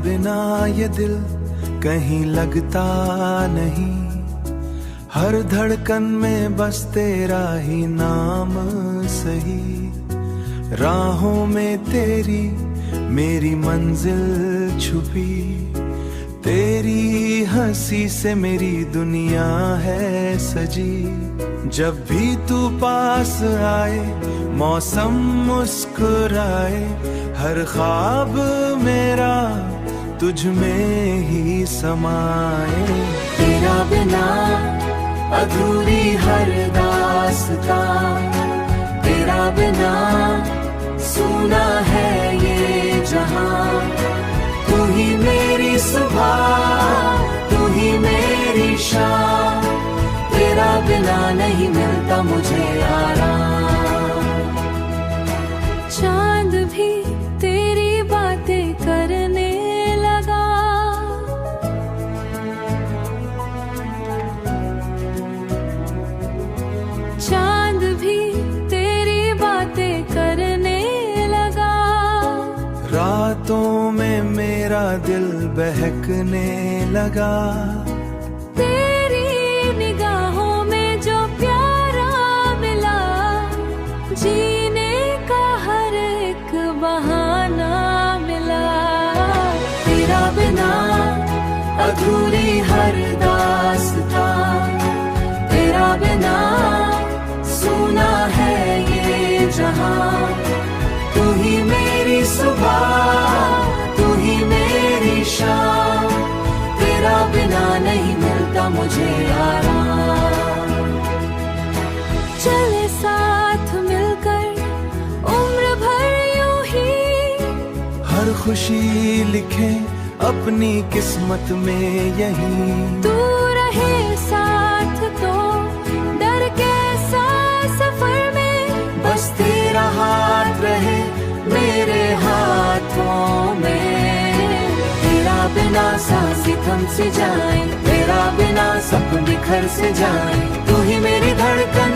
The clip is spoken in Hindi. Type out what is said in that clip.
बिना ये दिल कहीं लगता नहीं, हर धड़कन में बस तेरा ही नाम सही। राहों में तेरी मेरी मंजिल छुपी, तेरी हंसी से मेरी दुनिया है सजी। जब भी तू पास आए मौसम मुस्कुराए, हर ख्वाब मेरा तुझ में ही समाए। तेरा बिना अधूरी हर दास्तां, तेरा बिना सूना है ये जहां। तू ही मेरी सुबह, तू ही मेरी शाम, तेरा बिना नहीं मिलता मुझे आराम। चांद भी तेरी बातें करने लगा, चांद भी तेरी बातें करने लगा। रातों में मेरा दिल बहकने लगा, तेरी निगाहों में जो प्यारा मिला, जीने का हर एक बहाना मिला। तेरा बिना अधूरी हर दास्तां, तेरा बिना सूना है ये जहां। तू ही मेरी सुबह, तू ही मेरी शाम, तेरा बिना नहीं मिलता मुझे आराम। चले साथ मिलकर उम्र भर यूं ही, हर खुशी लिखे अपनी किस्मत में यहीं। तू रहे साथ तो डर कैसा सफर में, बस तेरा हाथ रहे मेरे हाथों में। तेरा बिना सांसें थम से जाए, तेरा बिना सपने बिखर से जाए। तू ही मेरी धड़कन